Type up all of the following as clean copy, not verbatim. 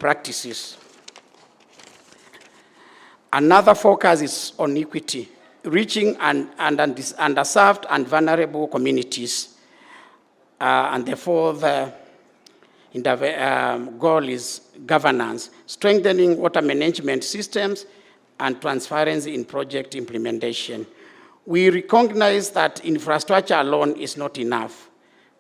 practices. Another focus is on equity, reaching underserved and vulnerable communities. And the fourth goal is governance, strengthening water management systems and transparency in project implementation. We recognize that infrastructure alone is not enough.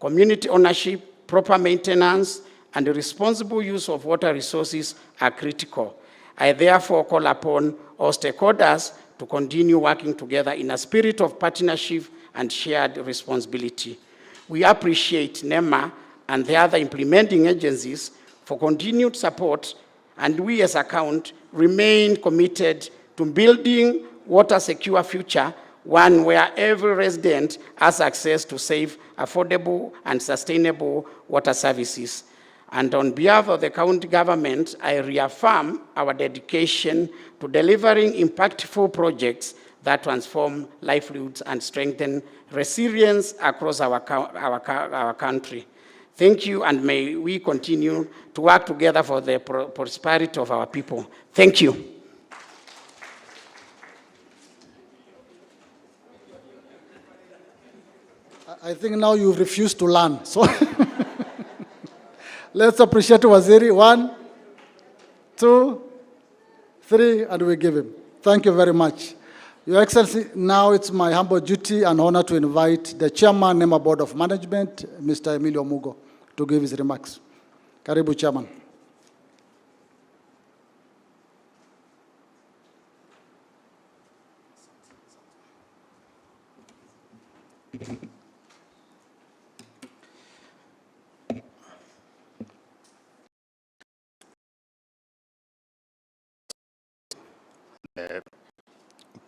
Community ownership, proper maintenance, and the responsible use of water resources are critical. I therefore call upon all stakeholders to continue working together in a spirit of partnership and shared responsibility. We appreciate NEMA and the other implementing agencies for continued support, and we as ACCOUNT remain committed to building water-secure future, one where every resident has access to safe, affordable, and sustainable water services. And on behalf of the county government, I reaffirm our dedication to delivering impactful projects that transform livelihoods and strengthen resilience across our country. Thank you, and may we continue to work together for the prosperity of our people. Thank you. I think now you've refused to learn. So let's appreciate Waziri. 1, 2, 3, and we give him. Thank you very much. Your Excellency, now it's my humble duty and honor to invite the Chairman, NEMA Board of Management, Mr. Emilio Mugo, to give his remarks. Karibu, Chairman.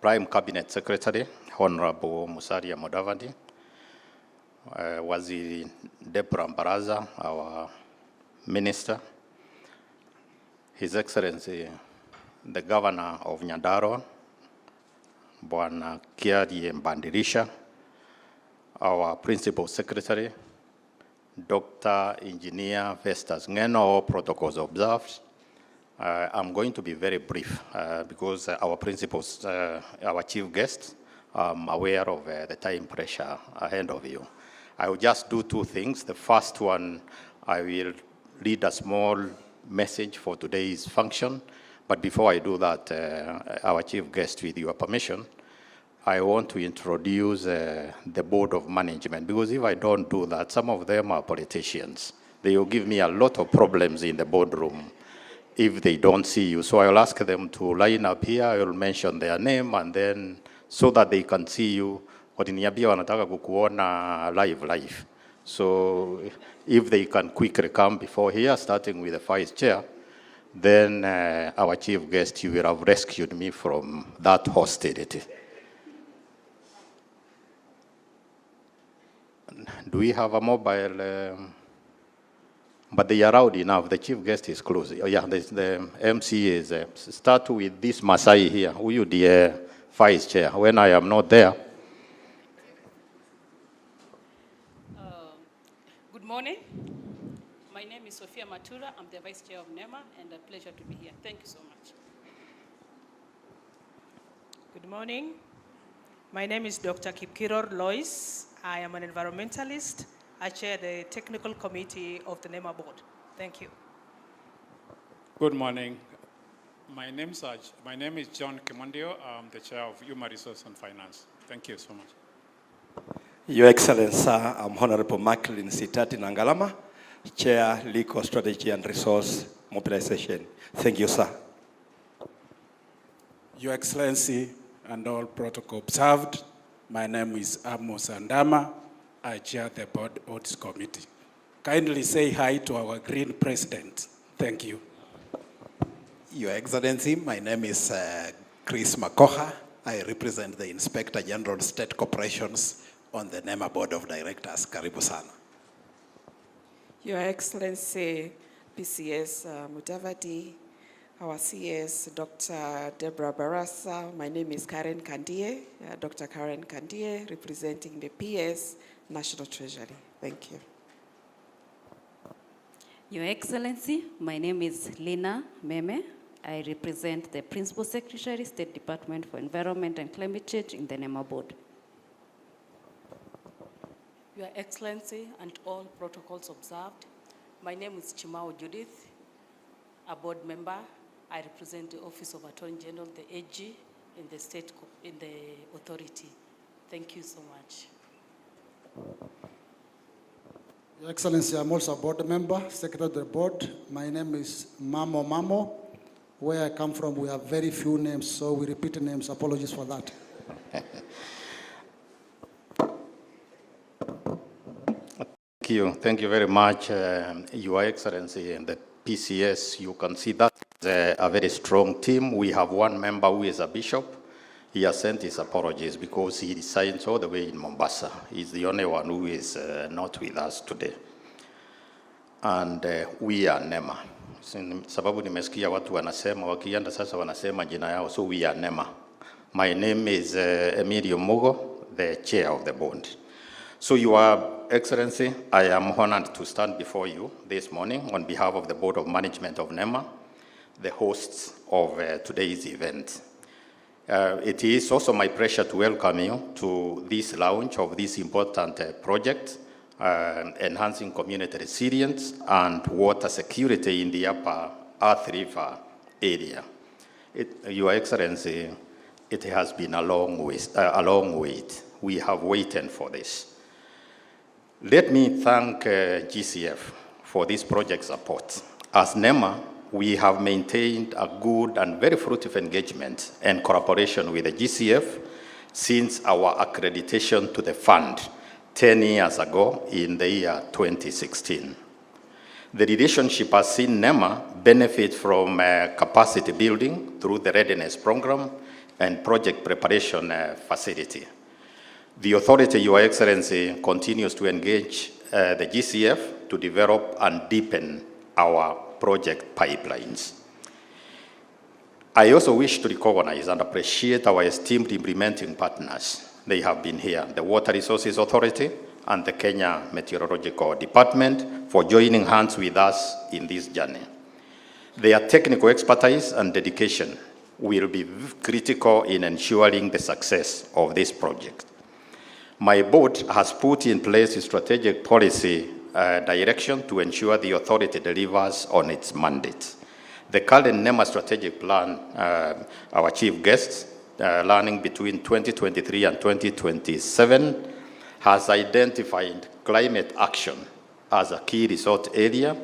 Prime Cabinet Secretary, Honorable Musalia Mudavadi, Waziri Deborah Baraza, our Minister, His Excellency, the Governor of Nyandarua, Bwana Kiari Mbandirisha, our Principal Secretary, Dr. Engineer Festus Ngeno, all protocols observed. I'm going to be very brief because our principals, our chief guests, I'm aware of the time pressure ahead of you. I will just do 2 things. The first one, I will read a small message for today's function. But before I do that, our chief guest, with your permission, I want to introduce the Board of Management, because if I don't do that, some of them are politicians. They will give me a lot of problems in the boardroom if they don't see you. So I will ask them to line up here. I will mention their name, and then so that they can see you. Watiniambia wanataka kukuona live. So if they can quickly come before here, starting with the Vice Chair, then our chief guest, you will have rescued me from that hostility. Do we have a mobile? But they are loud enough. The chief guest is close. Oh, yeah, the MC is. Start with this Masai here. Who you, the Vice Chair? When I am not there. Good morning. My name is Sophia Matura. I'm the Vice Chair of NEMA, and a pleasure to be here. Thank you so much. Good morning. My name is Dr. Kipkiror Lois. I am an environmentalist. I chair the technical committee of the NEMA board. Thank you. Good morning. My name is John Kimondio. I'm the chair of Human Resource and Finance. Thank you so much. Your Excellency, sir, I'm Honorable Macklin Sitati Nangalama, Chair, Legal Strategy and Resource Mobilization. Thank you, sir. Your Excellency, and all protocol observed, my name is Amos Andama. I chair the Board Audit Committee. Kindly say hi to our Green President. Thank you. Your Excellency, my name is Chris Makoha. I represent the Inspector General State Corporations on the NEMA Board of Directors. Karibu sana. Your Excellency, PCS Mudavadi, our CS, Dr. Deborah Barasa. My name is Karen Kandie, Dr. Karen Kandie, representing the PS National Treasury. Thank you. Your Excellency, my name is Lina Meme. I represent the Principal Secretary, State Department for Environment and Climate Change in the NEMA board. Your Excellency and all protocols observed, my name is Chimao Judith, a board member. I represent the Office of Attorney General, the AG, in the authority. Thank you so much. Your Excellency, I'm also a board member, secretary of the board. My name is Mamo. Where I come from, we have very few names, so we repeat names. Apologies for that. Thank you very much, Your Excellency, and the PCS. You can see that a very strong team. We have one member who is a bishop. He has sent his apologies because he resides all the way in Mombasa. He's the only one who is not with us today. And we are NEMA. Sababu nimesikia watu wanasema, wakienda sasa wanasema jina yao, so we are NEMA. My name is Emilio Mugo, the chair of the board. So Your Excellency, I am honored to stand before you this morning on behalf of the Board of Management of NEMA, the hosts of today's event. It is also my pleasure to welcome you to this launch of this important project, enhancing community resilience and water security in the upper Athi River area. Your Excellency, it has been a long wait. We have waited for this. Let me thank GCF for this project support. As NEMA, we have maintained a good and very fruitful engagement and cooperation with the GCF since our accreditation to the fund 10 years ago in the year 2016. The relationship has seen NEMA benefit from capacity building through the readiness program and project preparation facility. The authority, Your Excellency, continues to engage the GCF to develop and deepen our project pipelines. I also wish to recognize and appreciate our esteemed implementing partners. They have been here, the Water Resources Authority and the Kenya Meteorological Department, for joining hands with us in this journey. Their technical expertise and dedication will be critical in ensuring the success of this project. My board has put in place a strategic policy direction to ensure the authority delivers on its mandate. The current NEMA strategic plan, our chief guest, learning between 2023 and 2027, has identified climate action as a key resort area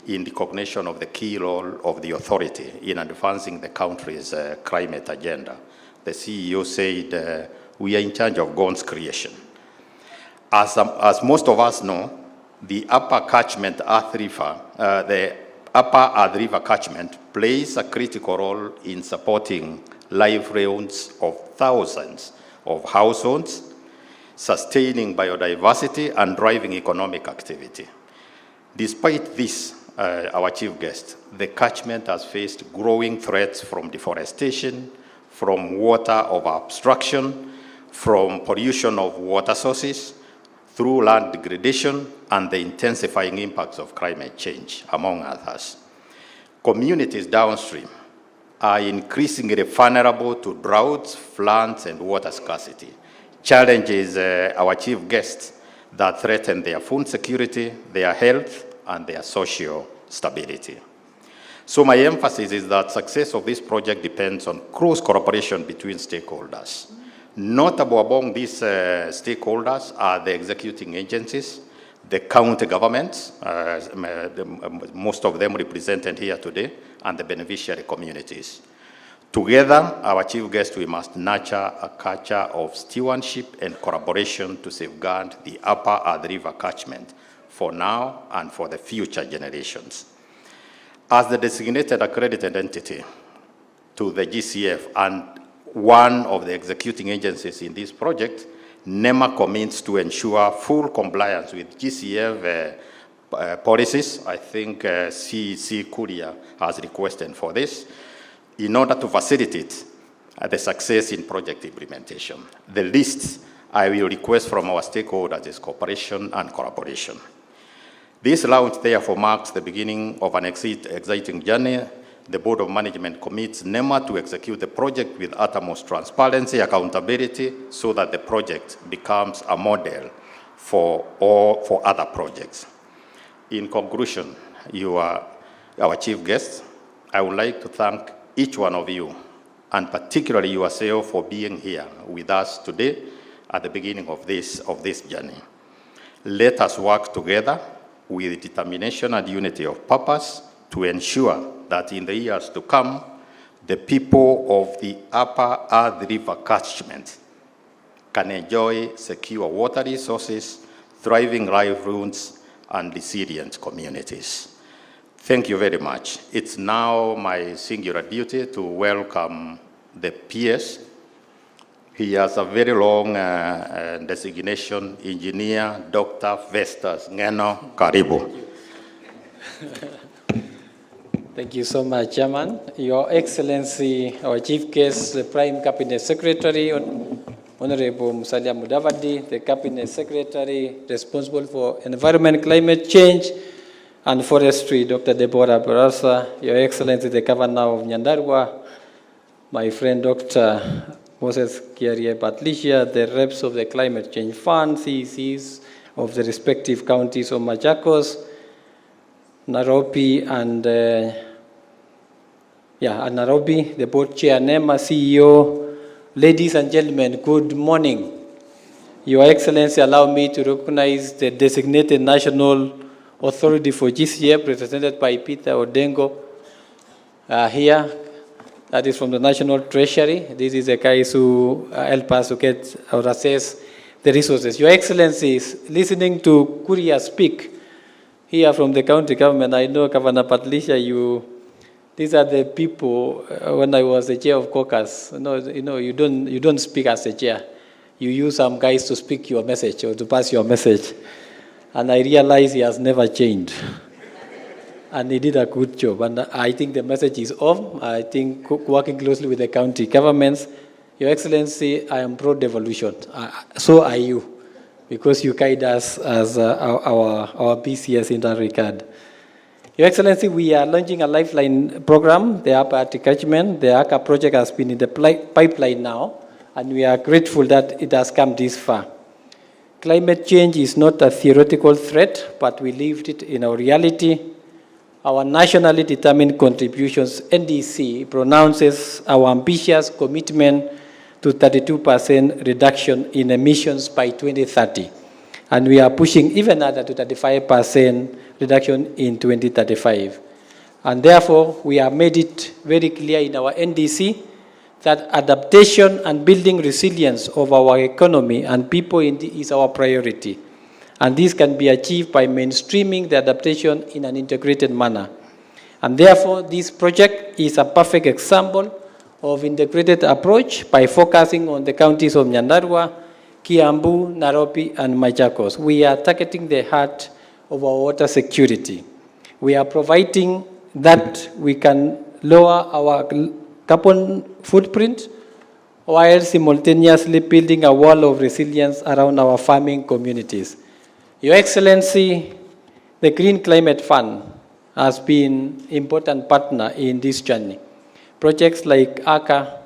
in recognition of the key role of the authority in advancing the country's climate agenda. The CEO said, we are in charge of God's creation. As most of us know, the upper catchment Athi River, the upper Athi River catchment plays a critical role in supporting livelihoods of thousands of households, sustaining biodiversity and driving economic activity. Despite this, our chief guest, the catchment has faced growing threats from deforestation, from water over obstruction, from pollution of water sources, through land degradation and the intensifying impacts of climate change, among others. Communities downstream are increasingly vulnerable to droughts, floods, and water scarcity, challenges our chief guests that threaten their food security, their health, and their social stability. So my emphasis is that success of this project depends on close cooperation between stakeholders. Notable among these stakeholders are the executing agencies, the county governments, most of them represented here today, and the beneficiary communities. Together, our chief guest, we must nurture a culture of stewardship and collaboration to safeguard the upper Athi River catchment for now and for the future generations. As the designated accredited entity to the GCF and one of the executing agencies in this project, NEMA commits to ensure full compliance with GCF policies. I think CEC Korea has requested for this in order to facilitate the success in project implementation. The list I will request from our stakeholders is cooperation and collaboration. This launch therefore marks the beginning of an exciting journey. The Board of Management commits NEMA to execute the project with utmost transparency, accountability, so that the project becomes a model for other projects. In conclusion, you are our chief guests. I would like to thank each one of you, and particularly yourself, for being here with us today at the beginning of this journey. Let us work together with determination and unity of purpose to ensure that in the years to come, the people of the Upper Earth River Catchment can enjoy secure water resources, thriving livelihoods, and resilient communities. Thank you very much. It's now my singular duty to welcome the PS. He has a very long designation, Engineer Dr. Festus Ngeno. Karibu. Thank you so much, Chairman. Your Excellency, our Chief Guest, the Prime Cabinet Secretary, Honorable Musalia Mudavadi, the Cabinet Secretary responsible for Environment, Climate Change, and Forestry, Dr. Deborah Barasa, Your Excellency, the Governor of Nyandarua, my friend Dr. Moses Kiarie Patricia, the reps of the Climate Change Fund, CECs of the respective counties of Machakos, Nairobi, and Nairobi, the board chair, NEMA, CEO, ladies and gentlemen, good morning. Your Excellency, allow me to recognize the designated national authority for GCF, represented by Peter Odengo here. That is from the National Treasury. This is the guys who help us to get or assess the resources. Your Excellency, listening to Kuria speak here from the county government, I know Governor Patricia, these are the people. When I was the chair of caucus, you don't speak as a chair. You use some guys to speak your message or to pass your message. And I realized he has never changed. And he did a good job. And I think the message is off. I think working closely with the county governments, Your Excellency, I am pro-devolution. So are you, because you guide us as our BCS in that regard. Your Excellency, we are launching a lifeline program, the Upper Athi Catchment. The ACA project has been in the pipeline now, and we are grateful that it has come this far. Climate change is not a theoretical threat, but we lived it in our reality. Our nationally determined contributions, NDC, pronounces our ambitious commitment to 32% reduction in emissions by 2030. And we are pushing even another to 35% reduction in 2035. And therefore, we have made it very clear in our NDC that adaptation and building resilience of our economy and people is our priority. And this can be achieved by mainstreaming the adaptation in an integrated manner. And therefore, this project is a perfect example of integrated approach by focusing on the counties of Nyandarua, Kiambu, Nairobi, and Machakos. We are targeting the heart of our water security. We are providing that we can lower our carbon footprint while simultaneously building a wall of resilience around our farming communities. Your Excellency, the Green Climate Fund has been an important partner in this journey. Projects like ACA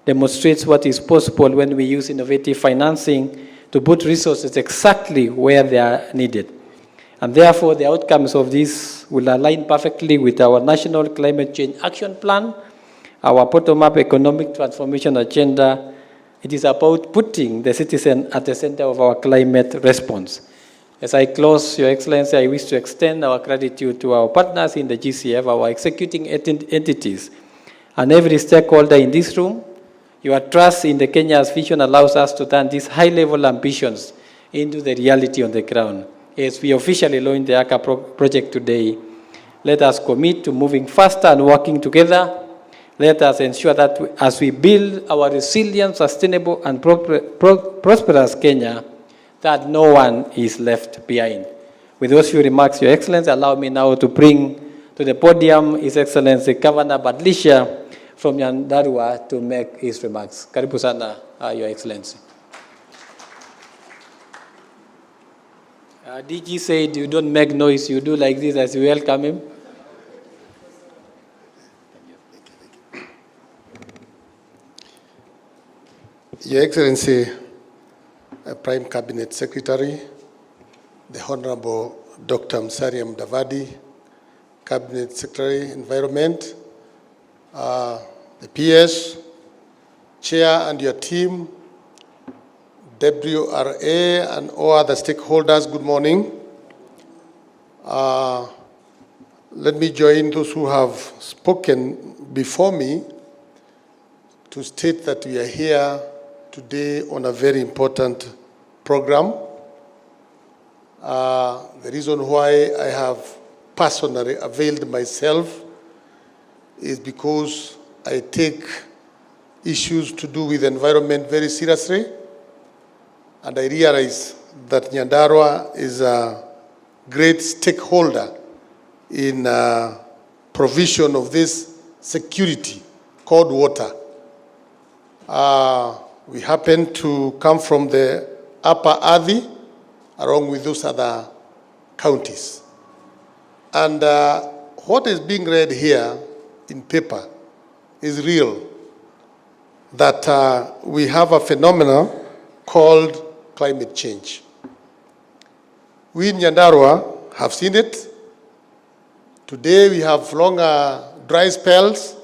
demonstrates what is possible when we use innovative financing to put resources exactly where they are needed. And therefore, the outcomes of this will align perfectly with our National Climate Change Action Plan, our bottom-up economic transformation agenda. It is about putting the citizen at the center of our climate response. As I close, Your Excellency, I wish to extend our gratitude to our partners in the GCF, our executing entities, and every stakeholder in this room. Your trust in the Kenya's vision allows us to turn these high-level ambitions into the reality on the ground. As we officially launch the ACA project today, let us commit to moving faster and working together. Let us ensure that as we build our resilient, sustainable, and prosperous Kenya, that no one is left behind. With those few remarks, Your Excellency, allow me now to bring to the podium His Excellency Governor Patricia from Nyandarua to make his remarks. Karibu sana, Your Excellency. DG said you don't make noise, you do like this as you welcome him. Your Excellency, Prime Cabinet Secretary, the Honorable Dr. Musalia Mudavadi, Cabinet Secretary, Environment, the PS, Chair and your team, WRA and all other stakeholders, good morning. Let me join those who have spoken before me to state that we are here today on a very important program. The reason why I have personally availed myself is because I take issues to do with the environment very seriously, and I realize that Nyandarua is a great stakeholder in provision of this security called water. We happen to come from the upper Athi, along with those other counties. And what is being read here in paper is real, that we have a phenomenon called climate change. We in Nyandarua have seen it. Today we have longer dry spells.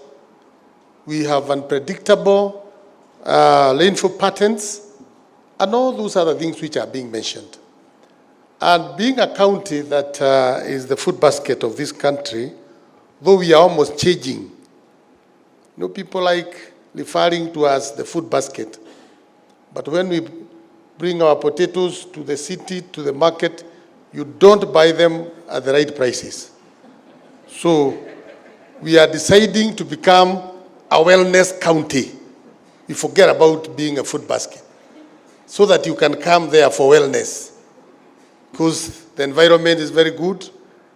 We have unpredictable rainfall patterns, and all those other things which are being mentioned. And being a county that is the food basket of this country, though we are almost changing, you know, people like referring to us the food basket. But when we bring our potatoes to the city, to the market, you don't buy them at the right prices. So we are deciding to become a wellness county. We forget about being a food basket, so that you can come there for wellness. Because the environment is very good.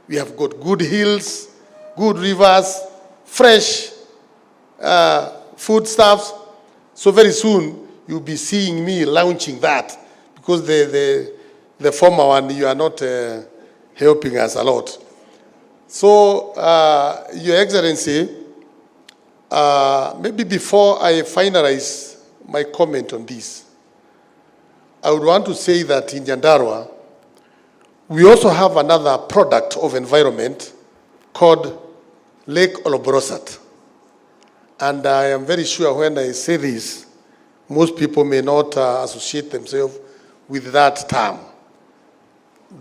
We have got good hills, good rivers, fresh foodstuffs. So very soon you'll be seeing me launching that, because the former one, you are not helping us a lot. So, Your Excellency, maybe before I finalize my comment on this, I would want to say that in Nyandarua, we also have another product of environment called Lake Oloborosat. And I am very sure when I say this, most people may not associate themselves with that term.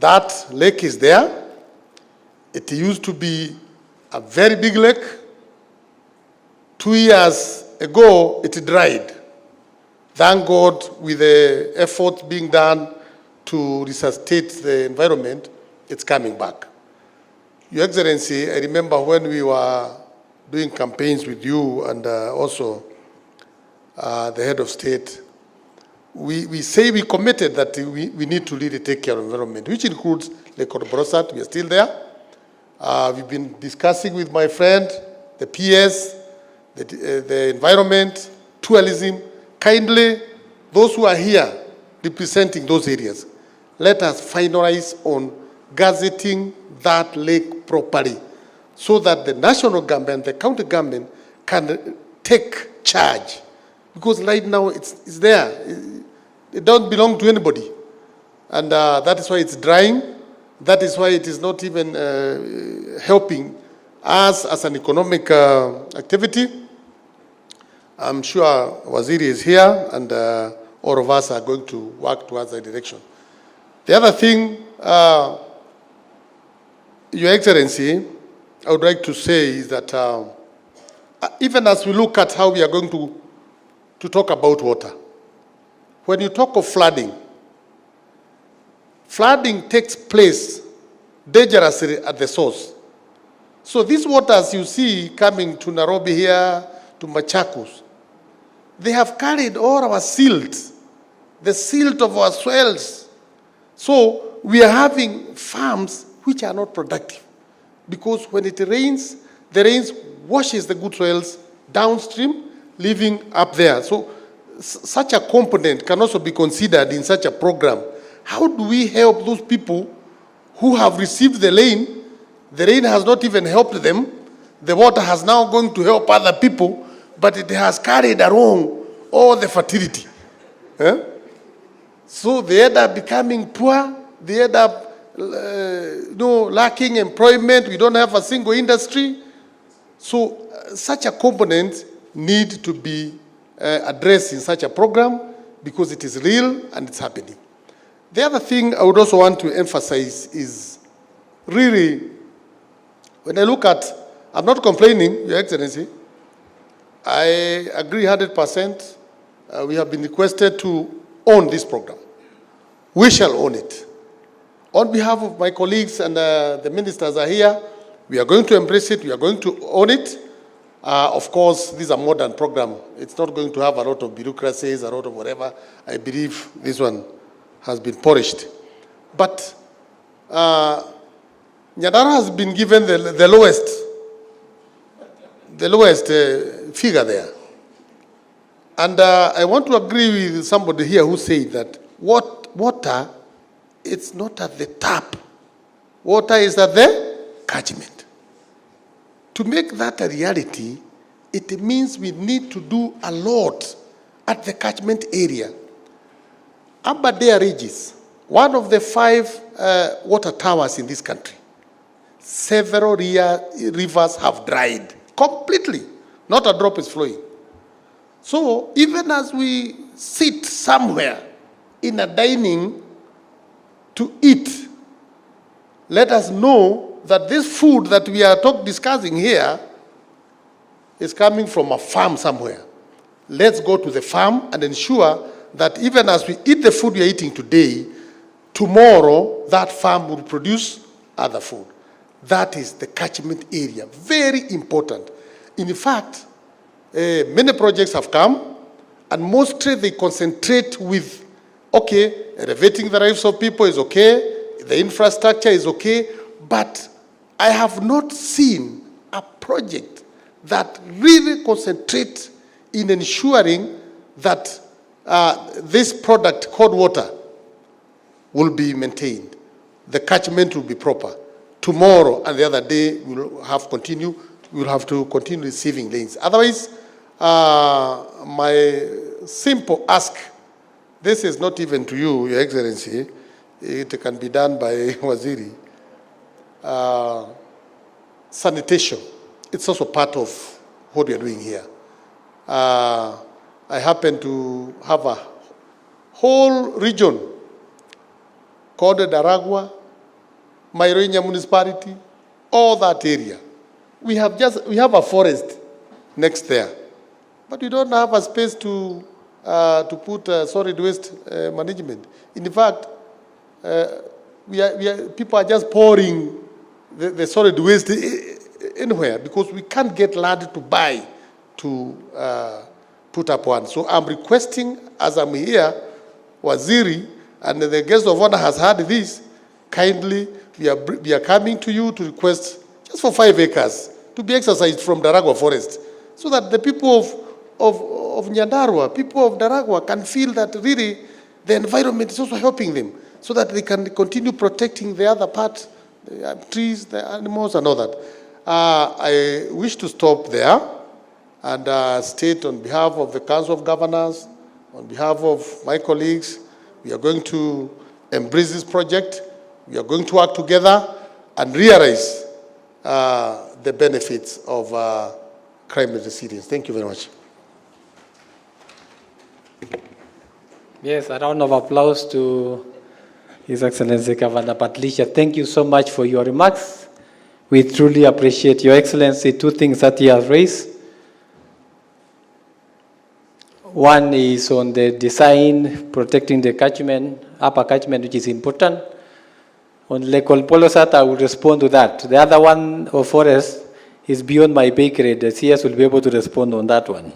That lake is there. It used to be a very big lake. 2 years ago, it dried. Thank God, with the effort being done to resuscitate the environment, it's coming back. Your Excellency, I remember when we were doing campaigns with you and also the head of state, we say we committed that we need to really take care of the environment, which includes Lake Oloborosat. We are still there. We've been discussing with my friend, the PS, the environment, tourism. Kindly, those who are here representing those areas, let us finalize on gazetting that lake properly, so that the national government, the county government can take charge. Because right now it's there. It don't belong to anybody. And that is why it's drying. That is why it is not even helping us as an economic activity. I'm sure Waziri is here, and all of us are going to work towards that direction. The other thing, Your Excellency, I would like to say is that even as we look at how we are going to talk about water, when you talk of flooding, flooding takes place dangerously at the source. So these waters you see coming to Nairobi here, to Machakos, they have carried all our silt, the silt of our soils. So we are having farms which are not productive, because when it rains, the rains washes the good soils downstream, leaving up there. So such a component can also be considered in such a program. How do we help those people who have received the rain has not even helped them. The water has now going to help other people, but it has carried along all the fertility. So they end up becoming poor. They end up lacking employment. We don't have a single industry. So such a component need to be addressed in such a program because it is real and it's happening. The other thing I would also want to emphasize is really, when I look at, I'm not complaining, Your Excellency. I agree 100%. We have been requested to own this program. We shall own it. On behalf of my colleagues and the ministers are here, we are going to embrace it. We are going to own it. Of course, this is a modern program. It's not going to have a lot of bureaucracies, a lot of whatever. I believe this one has been polished. But Nyadara has been given the lowest figure there. And I want to agree with somebody here who said that water, it's not at the tap. Water is at the catchment. To make that a reality, it means we need to do a lot at the catchment area. Aberdare Regis, one of the 5 water towers in this country, several rivers have dried completely. Not a drop is flowing. So even as we sit somewhere in a dining to eat, let us know that this food that we are discussing here is coming from a farm somewhere. Let's go to the farm and ensure that even as we eat the food we are eating today, tomorrow that farm will produce other food. That is the catchment area. Very important. In fact, many projects have come, and mostly they concentrate with, okay, elevating the lives of people is okay, the infrastructure is okay, but I have not seen a project that really concentrates in ensuring that this product called water will be maintained. The catchment will be proper. Tomorrow and the other day we'll have to continue receiving lanes. Otherwise, my simple ask, this is not even to you, Your Excellency, it can be done by Waziri. Sanitation, it's also part of what we are doing here. I happen to have a whole region called Daragwa, Mairoinya municipality, all that area. We have a forest next there, but we don't have a space to put solid waste management. In fact, people are just pouring the solid waste anywhere because we can't get land to buy to put up one. So I'm requesting, as I'm here, Waziri, and the guest of honor has heard this, kindly, we are coming to you to request just for 5 acres to be exercised from Daragwa Forest, so that the people of Nyandarua, people of Daragwa can feel that really the environment is also helping them, so that they can continue protecting the other part, the trees, the animals, and all that. I wish to stop there and state on behalf of the Council of Governors, on behalf of my colleagues, we are going to embrace this project. We are going to work together and realize the benefits of climate resilience. Thank you very much. Yes, a round of applause to His Excellency Governor Patricia. Thank you so much for your remarks. We truly appreciate Your Excellency. 2 things that he has raised. One is on the design, protecting the catchment, upper catchment, which is important. On Lake Olpolosat, I will respond to that. The other one of forest is beyond my pay grade. The CS will be able to respond on that one.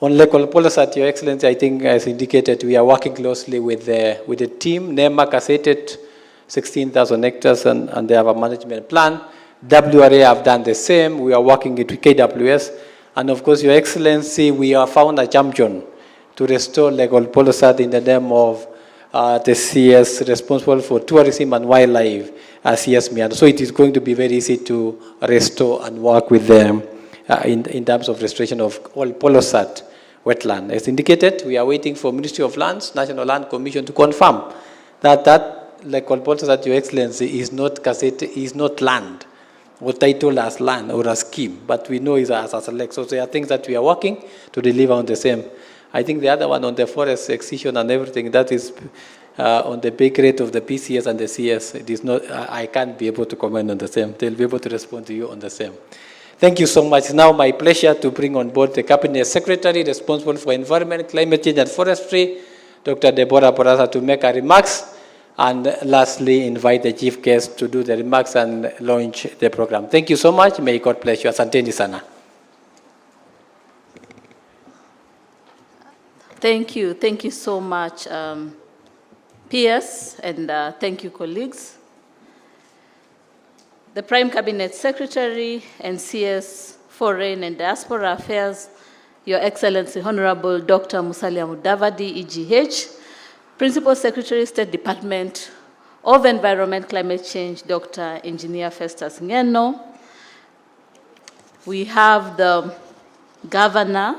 On Lake Olpolosat, Your Excellency, I think as indicated, we are working closely with the team. NEMAC has stated 16,000 hectares and they have a management plan. WRA have done the same. We are working with KWS. And of course, Your Excellency, we have found a champion to restore Lake Olpolosat in the name of the CS responsible for tourism and wildlife, CS Mian. So it is going to be very easy to restore and work with them in terms of restoration of all Polosat wetland. As indicated, we are waiting for Ministry of Lands, National Land Commission to confirm that like Polosat, Your Excellency, is not cassette, is not land or titled as land or a scheme, but we know it's as a lake. So there are things that we are working to deliver on the same. I think the other one on the forest excision and everything, that is on the big rate of the PCS and the CS. It is not, I can't be able to comment on the same. They'll be able to respond to you on the same. Thank you so much. It's now my pleasure to bring on board the Cabinet Secretary responsible for Environment, Climate Change and Forestry, Dr. Deborah Barasa, to make her remarks. And lastly, invite the chief guest to do the remarks and launch the program. Thank you so much. May God bless you. Asanteni sana. Thank you. Thank you so much, PS, and thank you, colleagues. The Prime Cabinet Secretary and CS Foreign and Diaspora Affairs, Your Excellency Honorable Dr. Musalia Mudavadi, EGH, Principal Secretary, State Department of Environment, Climate Change, Dr. Engineer Festus Ngeno. We have the Governor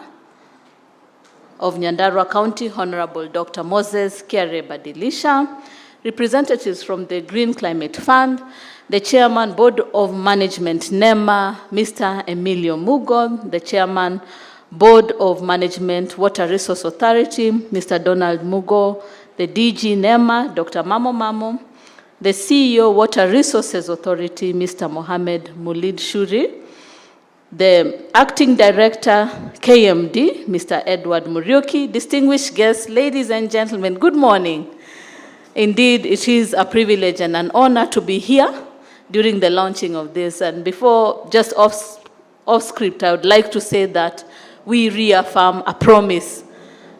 of Nyandarua County, Honorable Dr. Moses Kiare Badilisha, representatives from the Green Climate Fund, the Chairman, Board of Management, NEMA, Mr. Emilio Mugo, the Chairman, Board of Management, Water Resource Authority, Mr. Donald Mugo, the DG NEMA, Dr. Mamo, the CEO, Water Resources Authority, Mr. Mohamed Mulid Shuri, the Acting Director, KMD, Mr. Edward Murioki, distinguished guests, ladies and gentlemen, good morning. Indeed, it is a privilege and an honor to be here during the launching of this. And before, just off script, I would like to say that we reaffirm a promise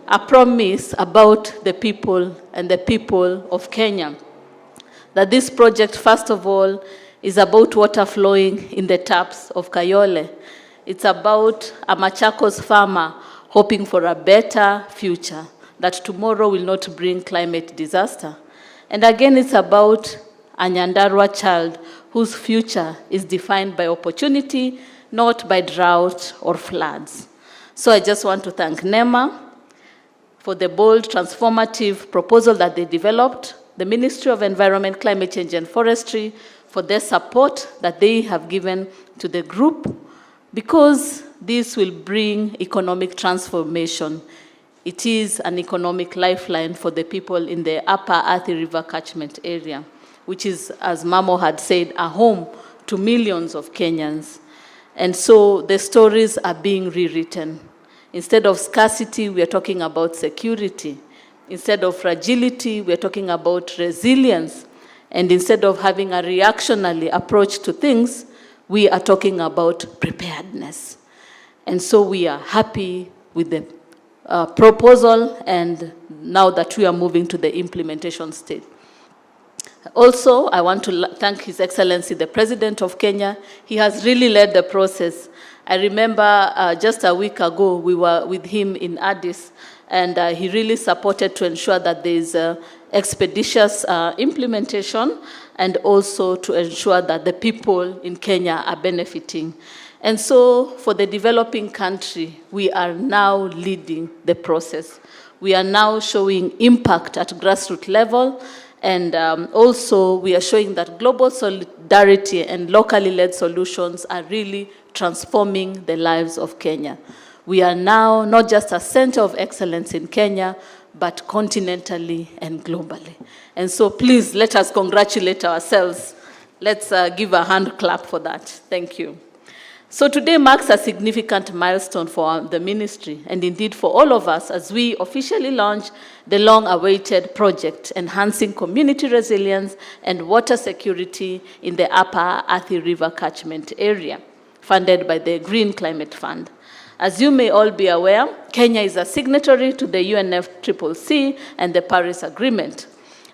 about the people and the people of Kenya. That this project, first of all, is about water flowing in the taps of Kayole. It's about a Machakos farmer hoping for a better future, that tomorrow will not bring climate disaster. And again, it's about a Nyandarua child whose future is defined by opportunity, not by drought or floods. So I just want to thank NEMA for the bold, transformative proposal that they developed, the Ministry of Environment, Climate Change and Forestry for their support that they have given to the group, because this will bring economic transformation. It is an economic lifeline for the people in the upper Athi River catchment area, which is, as Mamo had said, a home to millions of Kenyans. And so the stories are being rewritten. Instead of scarcity, we are talking about security. Instead of fragility, we are talking about resilience. And instead of having a reactionary approach to things, we are talking about preparedness. And so we are happy with the proposal, and now that we are moving to the implementation stage. Also, I want to thank His Excellency, the President of Kenya. He has really led the process. I remember just a week ago, we were with him in Addis, and he really supported to ensure that there is expeditious implementation, and also to ensure that the people in Kenya are benefiting. And so for the developing country, we are now leading the process. We are now showing impact at grassroots level, and also we are showing that global solidarity and locally led solutions are really transforming the lives of Kenya. We are now not just a center of excellence in Kenya, but continentally and globally. And so please let us congratulate ourselves. Let's give a hand clap for that. Thank you. So today marks a significant milestone for the ministry, and indeed for all of us, as we officially launch the long-awaited project, Enhancing Community Resilience and Water Security in the Upper Athi River catchment area, funded by the Green Climate Fund. As you may all be aware, Kenya is a signatory to the UNFCCC and the Paris Agreement.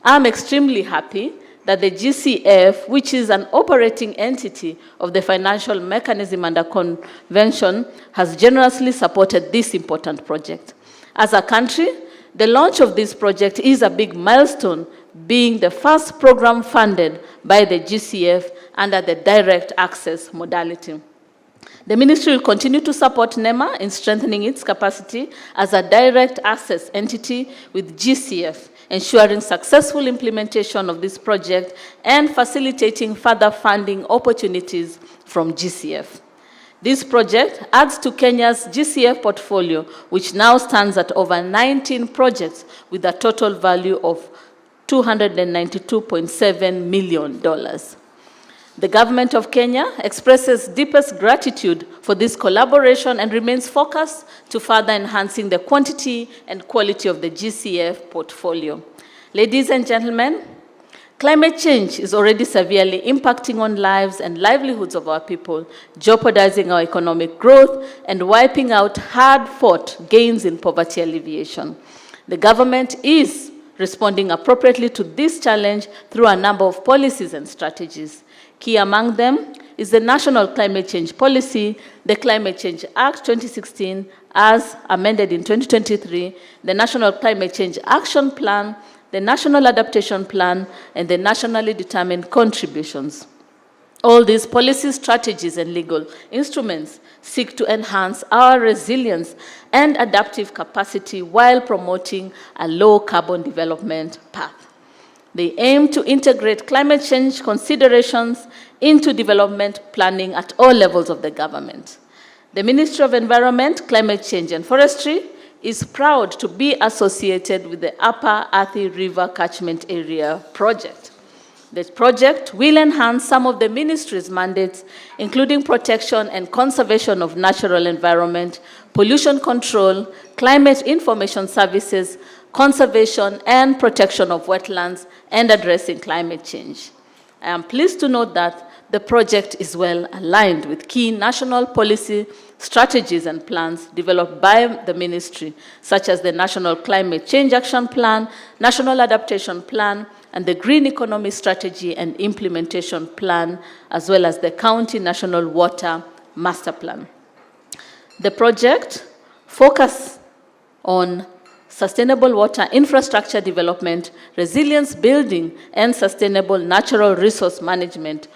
I'm extremely happy that the GCF, which is an operating entity of the financial mechanism under convention, has generously supported this important project. As a country, the launch of this project is a big milestone being the first program funded by the GCF under the direct access modality. The ministry will continue to support NEMA in strengthening its capacity as a direct access entity with GCF, ensuring successful implementation of this project and facilitating further funding opportunities from GCF. This project adds to Kenya's GCF portfolio, which now stands at over 19 projects with a total value of $292.7 million. The government of Kenya expresses deepest gratitude for this collaboration and remains focused to further enhancing the quantity and quality of the GCF portfolio. Ladies and gentlemen, climate change is already severely impacting on lives and livelihoods of our people, jeopardizing our economic growth and wiping out hard-fought gains in poverty alleviation. The government is responding appropriately to this challenge through a number of policies and strategies. Key among them is the National Climate Change Policy, the Climate Change Act 2016, as amended in 2023, the National Climate Change Action Plan, the National Adaptation Plan, and the nationally determined contributions. All these policy strategies and legal instruments seek to enhance our resilience and adaptive capacity while promoting a low-carbon development path. They aim to integrate climate change considerations into development planning at all levels of the government. The Ministry of Environment, Climate Change and Forestry is proud to be associated with the Upper Athi River Catchment Area project. This project will enhance some of the ministry's mandates, including protection and conservation of natural environment, pollution control, climate information services, conservation and protection of wetlands, and addressing climate change. I am pleased to note that the project is well aligned with key national policy strategies and plans developed by the ministry, such as the National Climate Change Action Plan, National Adaptation Plan, and the Green Economy Strategy and Implementation Plan, as well as the County National Water Master Plan. The project focuses on sustainable water infrastructure development, resilience building, and sustainable natural resource management,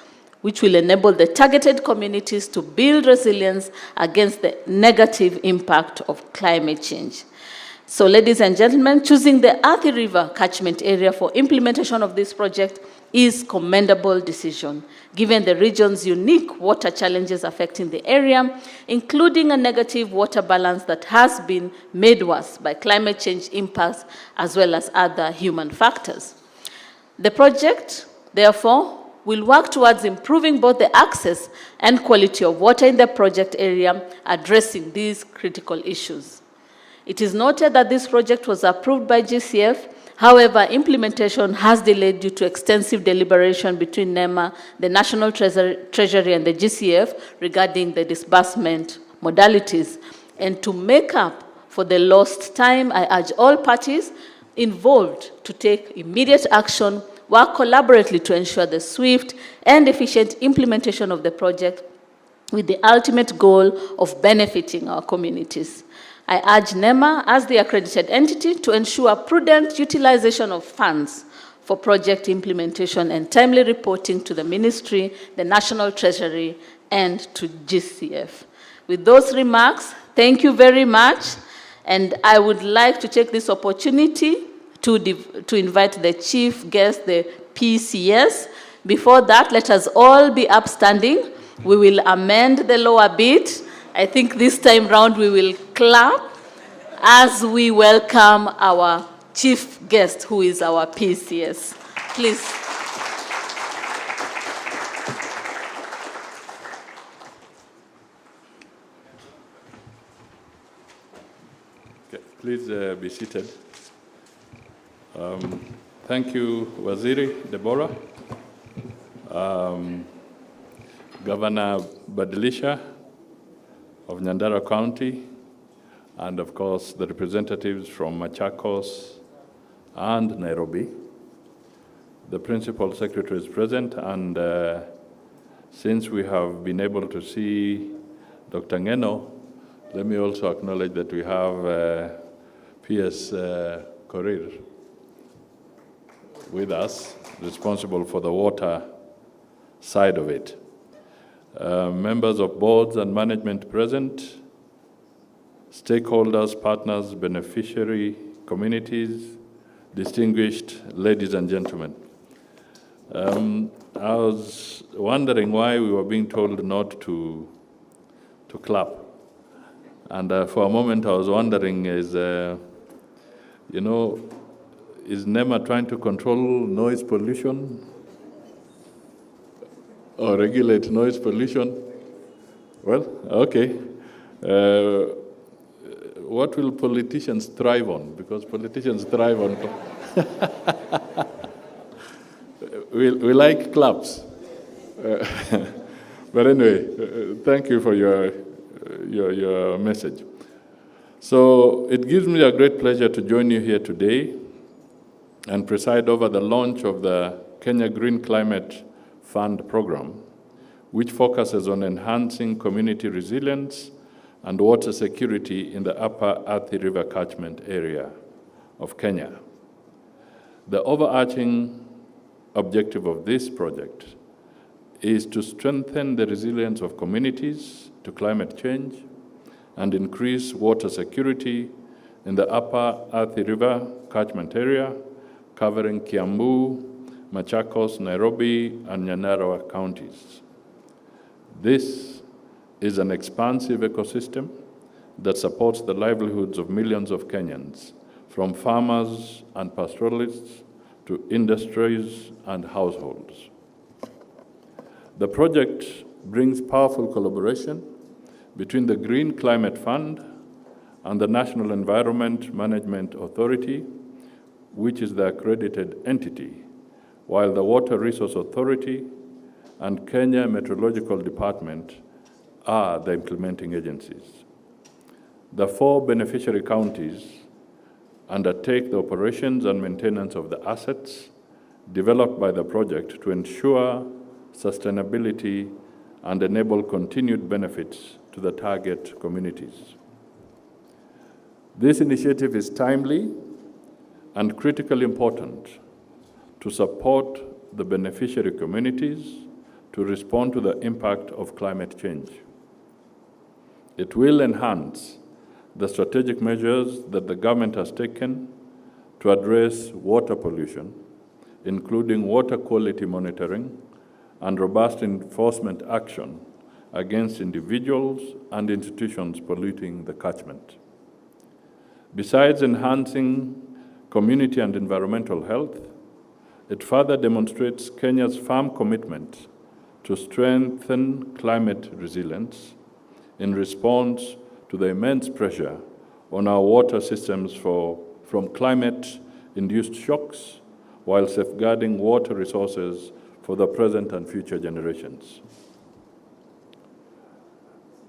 which will enable the targeted communities to build resilience against the negative impact of climate change. So, ladies and gentlemen, choosing the Athi River catchment area for implementation of this project is a commendable decision, given the region's unique water challenges affecting the area, including a negative water balance that has been made worse by climate change impacts as well as other human factors. The project, therefore, will work towards improving both the access and quality of water in the project area, addressing these critical issues. It is noted that this project was approved by GCF. However, implementation has delayed due to extensive deliberation between NEMA, the National Treasury, and the GCF regarding the disbursement modalities. And to make up for the lost time, I urge all parties involved to take immediate action, work collaboratively to ensure the swift and efficient implementation of the project with the ultimate goal of benefiting our communities. I urge NEMA, as the accredited entity, to ensure prudent utilization of funds for project implementation and timely reporting to the Ministry, the National Treasury, and to GCF. With those remarks, thank you very much, and I would like to take this opportunity to invite the chief guest, the PCS. Before that, let us all be upstanding. We will amend the lower bit. I think this time round we will clap as we welcome our chief guest, who is our PCS. Please. Okay, please be seated. Thank you, Waziri Deborah, Governor Badilisha of Nyandarua County, and of course the representatives from Machakos and Nairobi. The Principal Secretary is present, and since we have been able to see Dr. Ngeno, let me also acknowledge that we have PS Korir with us, responsible for the water side of it. Members of boards and management present, stakeholders, partners, beneficiary communities, distinguished ladies and gentlemen. I was wondering why we were being told not to clap. And for a moment I was wondering, is NEMA trying to control noise pollution or regulate noise pollution? Well, okay. What will politicians thrive on? Because politicians thrive on... we like claps. But anyway, thank you for your message. So it gives me a great pleasure to join you here today and preside over the launch of the Kenya Green Climate Fund program, which focuses on enhancing community resilience and water security in the upper Athi River catchment area of Kenya. The overarching objective of this project is to strengthen the resilience of communities to climate change and increase water security in the upper Athi River catchment area, covering Kiambu, Machakos, Nairobi, and Nyandarua counties. This is an expansive ecosystem that supports the livelihoods of millions of Kenyans, from farmers and pastoralists to industries and households. The project brings powerful collaboration between the Green Climate Fund and the National Environment Management Authority, which is the accredited entity, while the Water Resource Authority and Kenya Meteorological Department are the implementing agencies. The 4 beneficiary counties undertake the operations and maintenance of the assets developed by the project to ensure sustainability and enable continued benefits to the target communities. This initiative is timely and critically important to support the beneficiary communities to respond to the impact of climate change. It will enhance the strategic measures that the government has taken to address water pollution, including water quality monitoring and robust enforcement action against individuals and institutions polluting the catchment. Besides enhancing community and environmental health, it further demonstrates Kenya's firm commitment to strengthen climate resilience in response to the immense pressure on our water systems from climate-induced shocks, while safeguarding water resources for the present and future generations.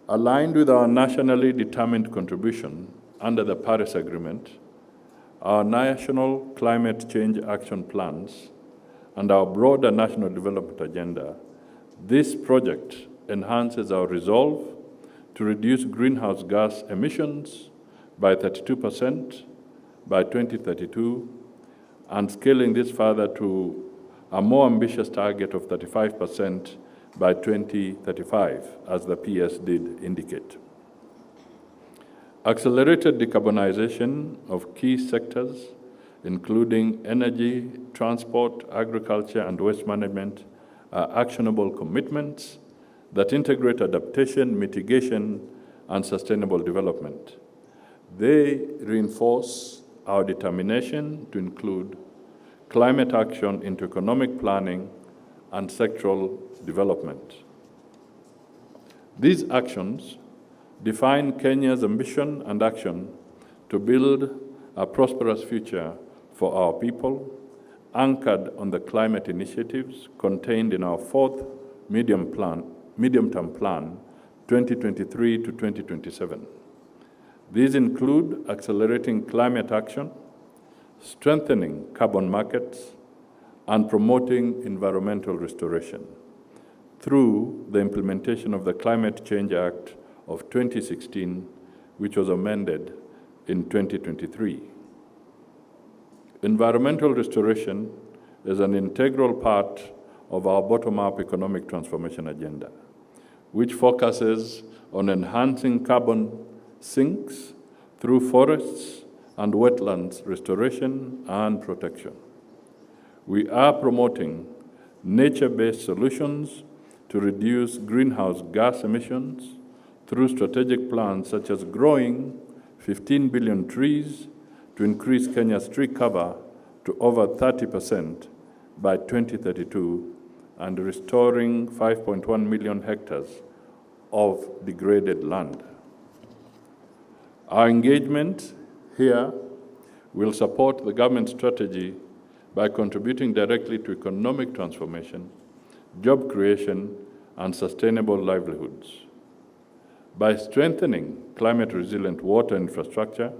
Aligned with our nationally determined contribution under the Paris Agreement, our national climate change action plans, and our broader national development agenda, this project enhances our resolve to reduce greenhouse gas emissions by 32% by 2032, and scaling this further to a more ambitious target of 35% by 2035, as the PS did indicate. Accelerated decarbonization of key sectors, including energy, transport, agriculture, and waste management, are actionable commitments that integrate adaptation, mitigation, and sustainable development. They reinforce our determination to include climate action into economic planning and sectoral development. These actions define Kenya's ambition and action to build a prosperous future for our people, anchored on the climate initiatives contained in our 4th medium-term plan, 2023 to 2027. These include accelerating climate action, strengthening carbon markets, and promoting environmental restoration through the implementation of the Climate Change Act of 2016, which was amended in 2023. Environmental restoration is an integral part of our bottom-up economic transformation agenda, which focuses on enhancing carbon sinks through forests and wetlands restoration and protection. We are promoting nature-based solutions to reduce greenhouse gas emissions through strategic plans such as growing 15 billion trees to increase Kenya's tree cover to over 30% by 2032 and restoring 5.1 million hectares of degraded land. Our engagement here will support the government strategy by contributing directly to economic transformation, job creation, and sustainable livelihoods. By strengthening climate-resilient water infrastructure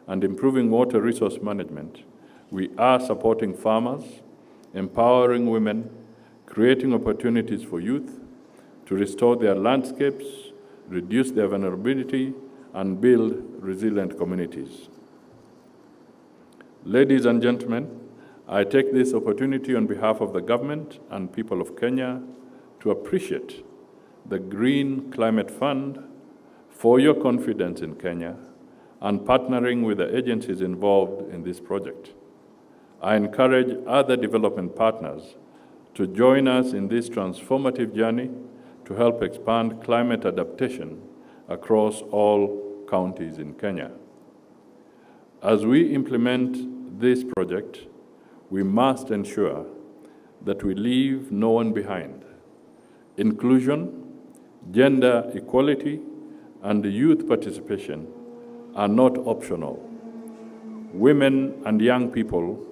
and improving water resource management, we are supporting farmers, empowering women, creating opportunities for youth to restore their landscapes, reduce their vulnerability, and build resilient communities. Ladies and gentlemen, I take this opportunity on behalf of the government and people of Kenya to appreciate the Green Climate Fund for your confidence in Kenya and partnering with the agencies involved in this project. I encourage other development partners to join us in this transformative journey to help expand climate adaptation across all counties in Kenya. As we implement this project, we must ensure that we leave no one behind. Inclusion, gender equality, and youth participation are not optional. Women and young people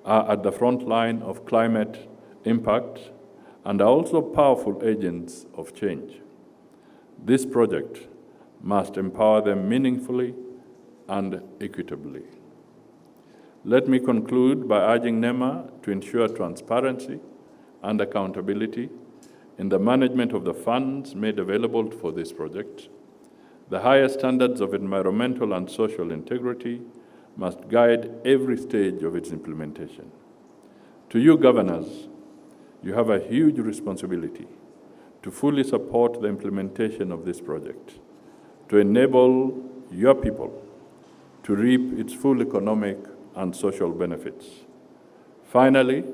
are at the front line of climate impact and are also powerful agents of change. This project must empower them meaningfully and equitably. Let me conclude by urging NEMA to ensure transparency and accountability in the management of the funds made available for this project. The highest standards of environmental and social integrity must guide every stage of its implementation. To you, governors, you have a huge responsibility to fully support the implementation of this project, to enable your people to reap its full economic and social benefits. Finally,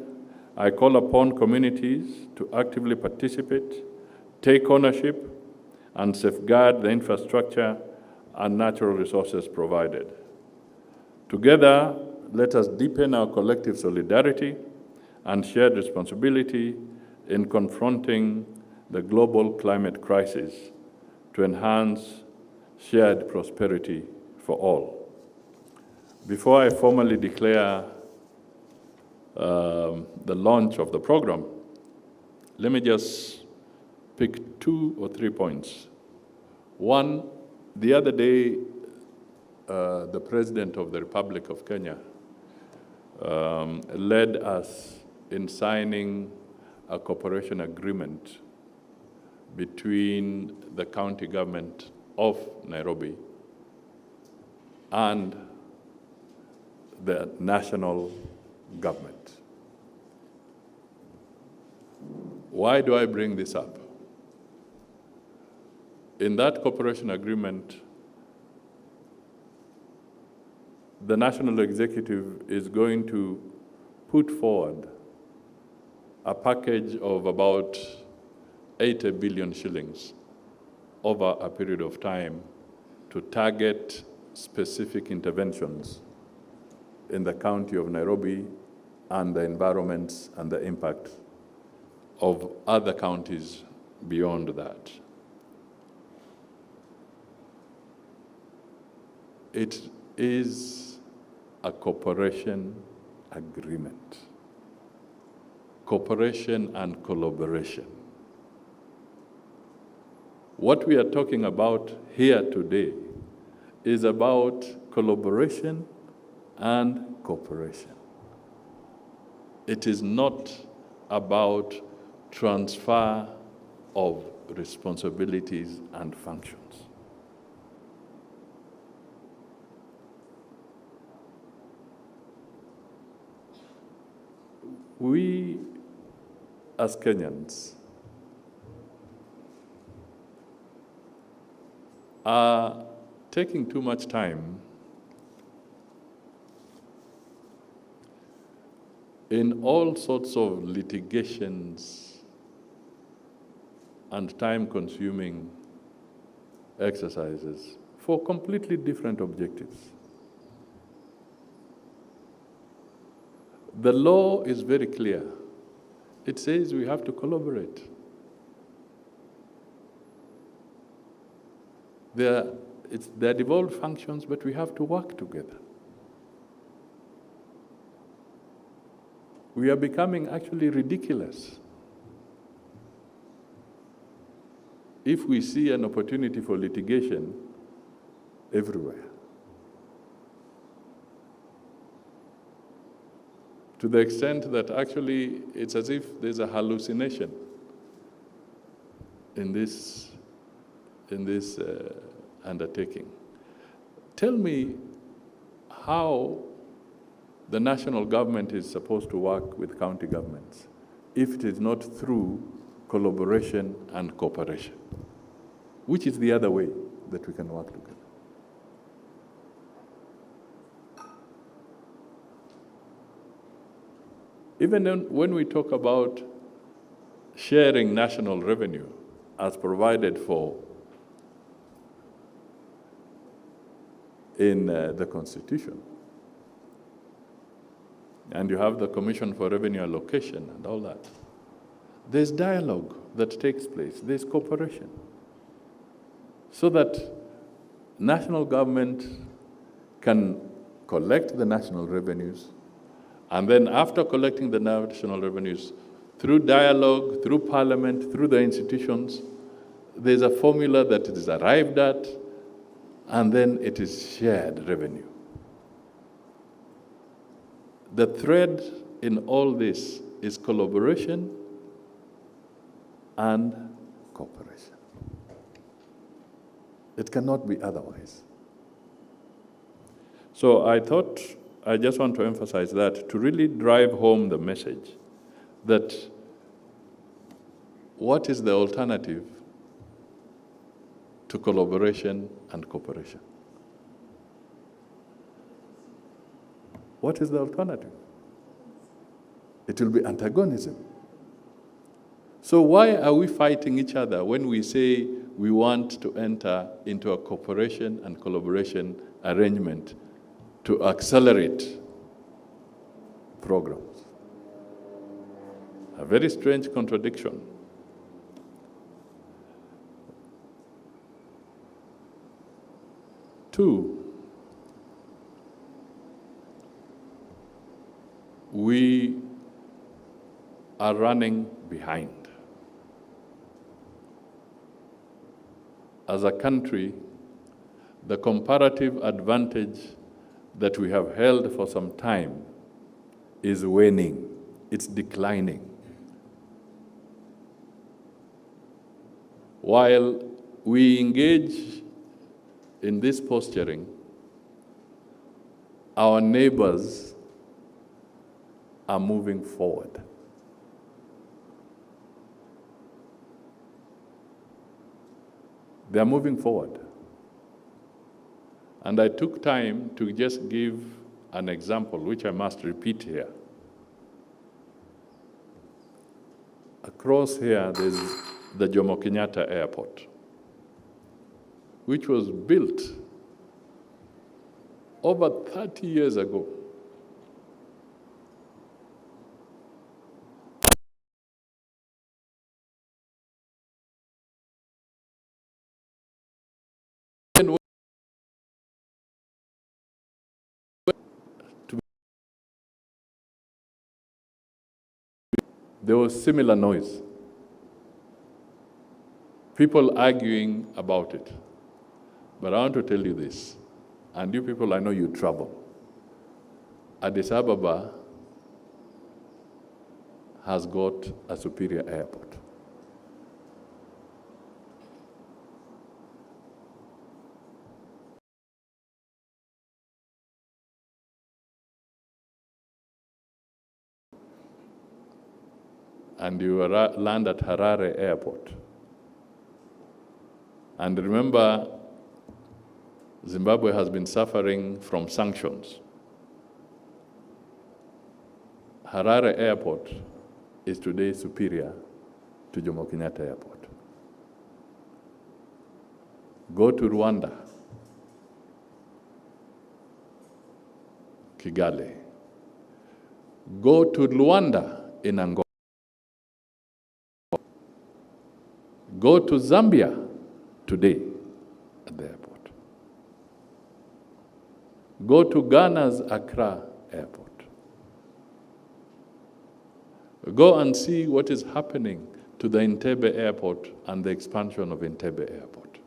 I call upon communities to actively participate, take ownership, and safeguard the infrastructure and natural resources provided. Together, let us deepen our collective solidarity and shared responsibility in confronting the global climate crisis to enhance shared prosperity for all. Before I formally declare the launch of the program, let me just pick 2 or 3 points. One, the other day, the President of the Republic of Kenya led us in signing a cooperation agreement between the county government of Nairobi and the national government. Why do I bring this up? In that cooperation agreement, the national executive is going to put forward a package of about 80 billion shillings over a period of time to target specific interventions in the county of Nairobi and the environments and the impact of other counties beyond that. It is a cooperation agreement. Cooperation and collaboration. What we are talking about here today is about collaboration and cooperation. It is not about transfer of responsibilities and functions. we as Kenyans are taking too much time in all sorts of litigations and time-consuming exercises for completely different objectives. The law is very clear. It says we have to collaborate. They're devolved functions, but we have to work together. We are becoming actually ridiculous if we see an opportunity for litigation everywhere. To the extent that actually it's as if there's a hallucination in this undertaking. Tell me how the national government is supposed to work with county governments if it is not through collaboration and cooperation, which is the other way that we can work together. Even when we talk about sharing national revenue as provided for in the Constitution, and you have the Commission for Revenue Allocation and all that, there's dialogue that takes place, there's cooperation, so that national government can collect the national revenues, and then after collecting the national revenues, through dialogue, through parliament, through the institutions, there's a formula that is arrived at, and then it is shared revenue. The thread in all this is collaboration and cooperation. It cannot be otherwise. So I thought I just want to emphasize that to really drive home the message that what is the alternative to collaboration and cooperation? What is the alternative? It will be antagonism. So why are we fighting each other when we say we want to enter into a cooperation and collaboration arrangement to accelerate programs? A very strange contradiction. Two, we are running behind. As a country, the comparative advantage that we have held for some time is waning, it's declining. While we engage in this posturing, our neighbors are moving forward. They are moving forward. And I took time to just give an example, which I must repeat here. Across here, there's the Jomo Kenyatta Airport, which was built over 30 years ago. There was similar noise. People arguing about it. But I want to tell you this, and you people, I know you travel. Addis Ababa has got a superior airport. and you land at Harare Airport. And remember, Zimbabwe has been suffering from sanctions. Harare Airport is today superior to Jomo Kenyatta Airport. Go to Rwanda, Kigali. Go to Luanda in Angola. Go to Zambia today at the airport. Go to Ghana's Accra Airport. Go and see what is happening to the Entebbe Airport and the expansion of Entebbe Airport.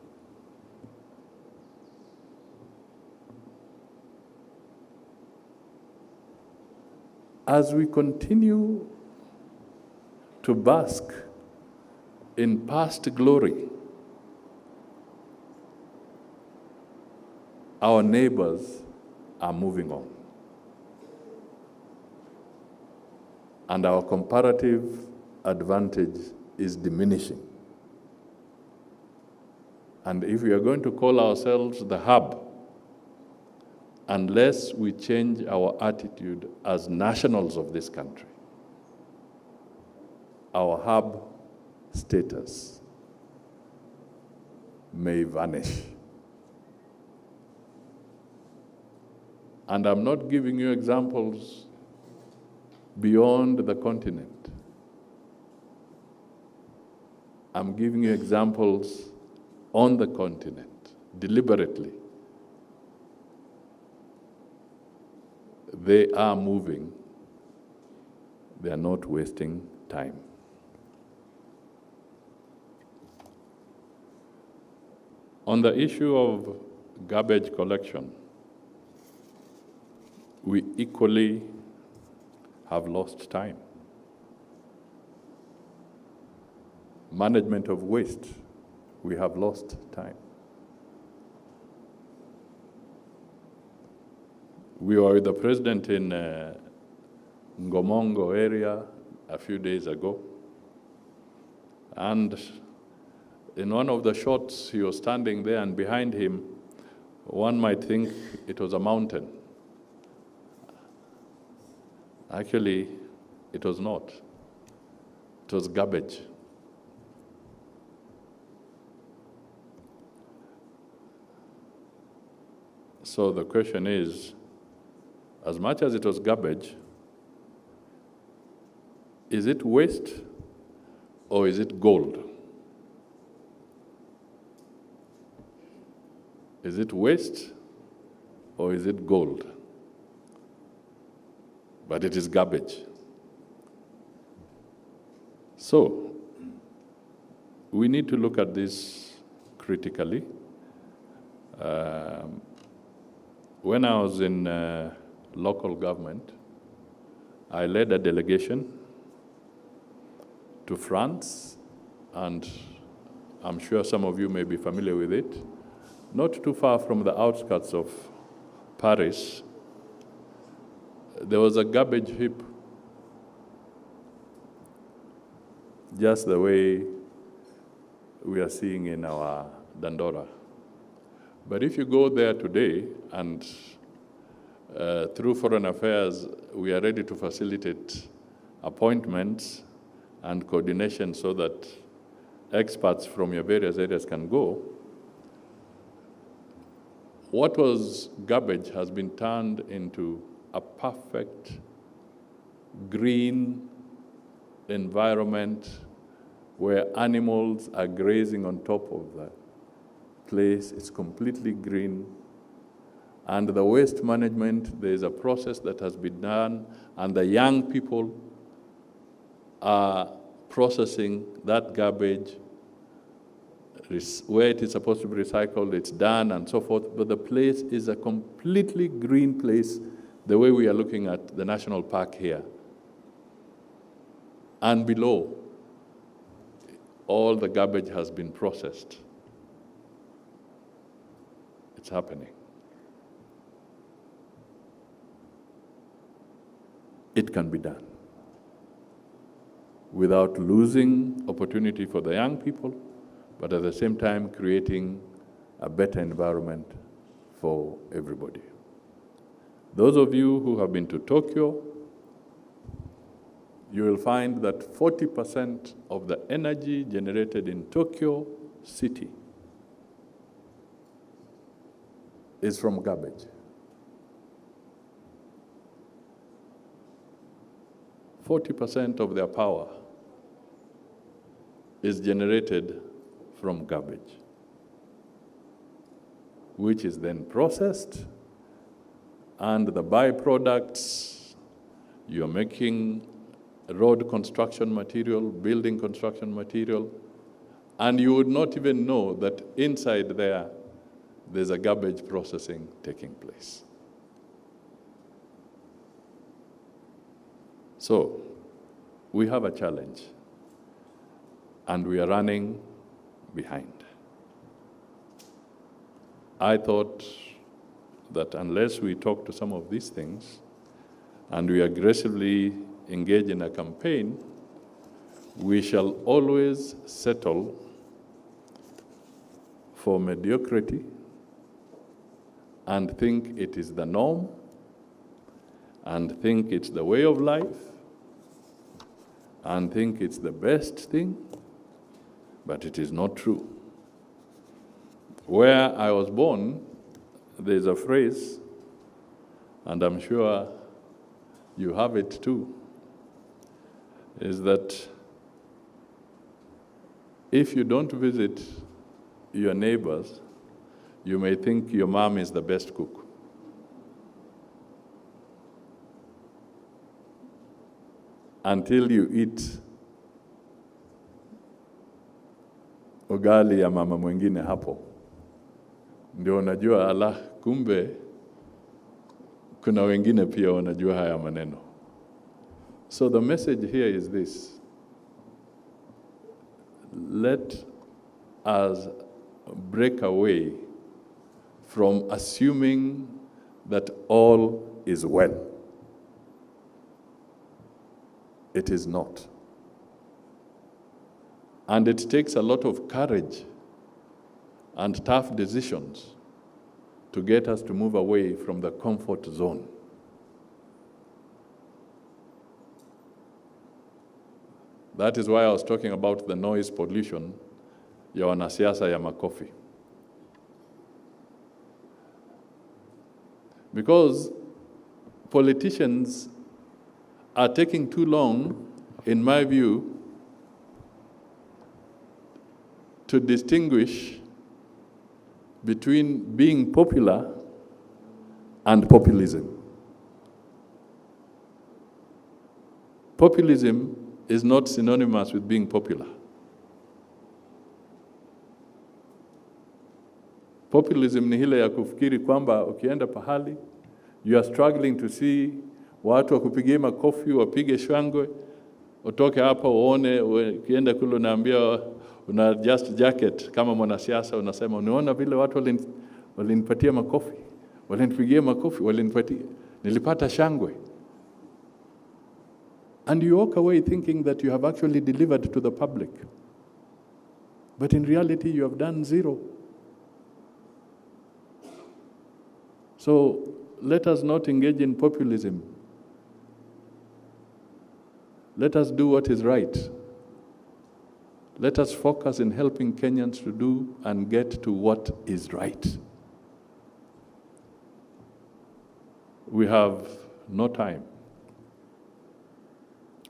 As we continue to bask in past glory, our neighbors are moving on. And our comparative advantage is diminishing. And if we are going to call ourselves the hub, unless we change our attitude as nationals of this country, our hub status may vanish. And I'm not giving you examples beyond the continent. I'm giving you examples on the continent, deliberately. They are moving. They are not wasting time. On the issue of garbage collection, we equally have lost time. Management of waste, we have lost time. We were with the president in Ngomongo area a few days ago, and in one of the shots, he was standing there, and behind him, one might think it was a mountain. Actually, it was not. It was garbage. So the question is, as much as it was garbage, is it waste or is it gold? Is it waste or is it gold? But it is garbage. So, we need to look at this critically. When I was in local government, I led a delegation to France, and I'm sure some of you may be familiar with it. Not too far from the outskirts of Paris, there was a garbage heap, just the way we are seeing in our Dandora. But if you go there today, and through Foreign Affairs, we are ready to facilitate appointments and coordination so that experts from your various areas can go. What was garbage has been turned into a perfect green environment where animals are grazing on top of the place. It's completely green. And the waste management, there is a process that has been done, and the young people are processing that garbage. Where it is supposed to be recycled, it's done, and so forth. But the place is a completely green place, the way we are looking at the national park here. And below, all the garbage has been processed. It's happening. It can be done. without losing opportunity for the young people, but at the same time creating a better environment for everybody. Those of you who have been to Tokyo, you will find that 40% of the energy generated in Tokyo city is from garbage. 40% of their power is generated from garbage, which is then processed, and the byproducts, you're making road construction material, building construction material, and you would not even know that inside there's a garbage processing taking place. So, we have a challenge, and we are running behind. I thought that unless we talk to some of these things, and we aggressively engage in a campaign, we shall always settle for mediocrity and think it is the norm and think it's the way of life and think it's the best thing, but it is not true. Where I was born, there's a phrase, and I'm sure you have it too, is that if you don't visit your neighbors, you may think your mom is the best cook. Until you eat ugali ya mama mwingine hapo, ndio unajua ala, kumbe kuna wengine pia wanajua haya maneno. So the message here is this: let us break away from assuming that all is well. It is not. And it takes a lot of courage and tough decisions to get us to move away from the comfort zone. That is why I was talking about the noise pollution ya wanasiasa ya makofi. Because politicians are taking too long, in my view, to distinguish between being popular and populism. Populism is not synonymous with being popular. Populism ni hile ya kufikiri kwamba ukienda pahali, you are struggling to see watu wakupigie makofi, wapige shangwe, utoke hapa uone, ukienda kule unaambia una adjust jacket kama mwanasiasa, unasema unaona vile watu walinipatia makofi, walinipigia makofi, nilipata shangwe. And you walk away thinking that you have actually delivered to the public. But in reality, you have done zero. So let us not engage in populism. Let us do what is right. Let us focus in helping Kenyans to do and get to what is right. We have no time.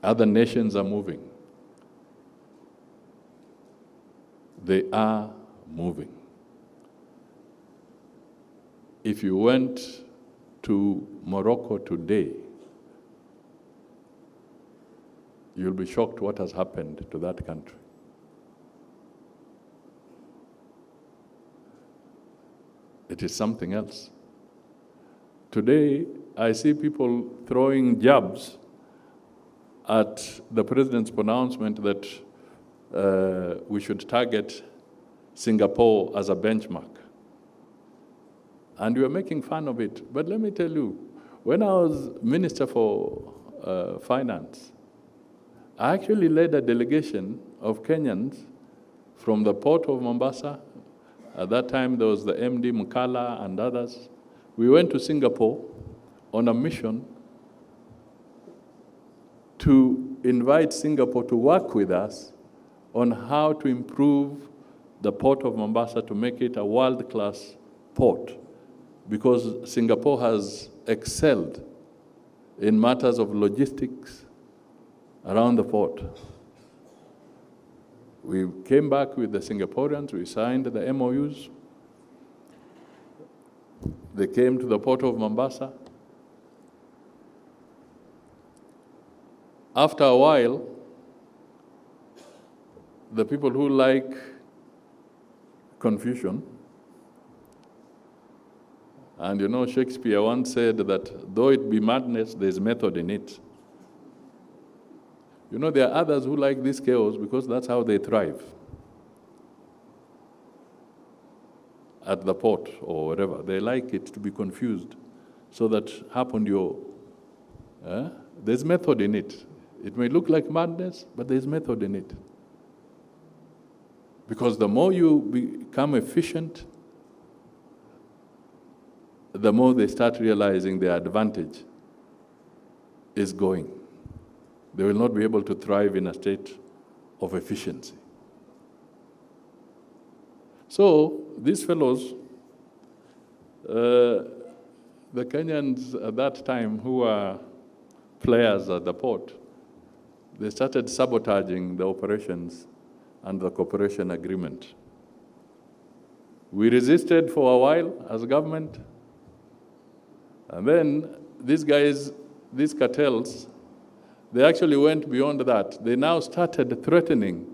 Other nations are moving. They are moving. If you went to Morocco today, you'll be shocked what has happened to that country. It is something else. Today, I see people throwing jabs at the president's pronouncement that we should target Singapore as a benchmark. And we are making fun of it. But let me tell you, when I was Minister for Finance, I actually led a delegation of Kenyans from the port of Mombasa. At that time, there was the MD Mukala and others. We went to Singapore on a mission to invite Singapore to work with us on how to improve the port of Mombasa to make it a world-class port, because Singapore has excelled in matters of logistics around the port. We came back with the Singaporeans, we signed the MOUs. They came to the port of Mombasa. After a while, the people who like confusion, and you know, Shakespeare once said that though it be madness, there's method in it. You know, there are others who like this chaos because that's how they thrive. At the port or wherever, they like it to be confused. So that happened, there's method in it. It may look like madness, but there's method in it. Because the more you become efficient, the more they start realizing their advantage is going. They will not be able to thrive in a state of efficiency. So these fellows, the Kenyans at that time who were players at the port, they started sabotaging the operations and the cooperation agreement. We resisted for a while as government, and then these guys, these cartels, they actually went beyond that. They now started threatening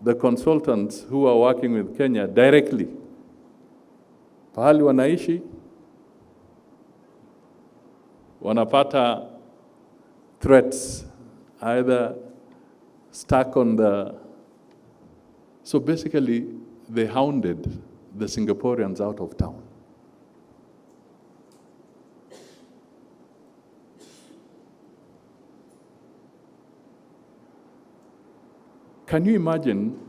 the consultants who are working with Kenya directly. Pahali wanaishi, wanapata threats, either stuck on the... So basically, they hounded the Singaporeans out of town. Can you imagine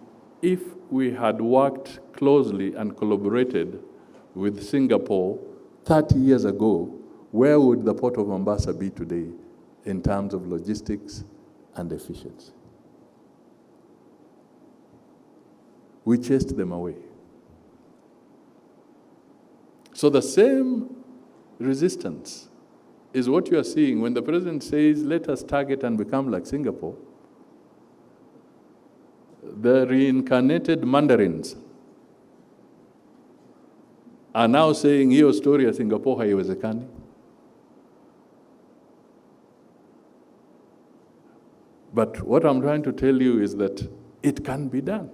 if we had worked closely and collaborated with Singapore 30 years ago, where would the port of Mombasa be today in terms of logistics and efficiency? We chased them away. So the same resistance is what you are seeing when the president says, let us target and become like Singapore. The reincarnated Mandarins are now saying, hiyo story ya Singapore haiwezekani. But what I'm trying to tell you is that it can be done.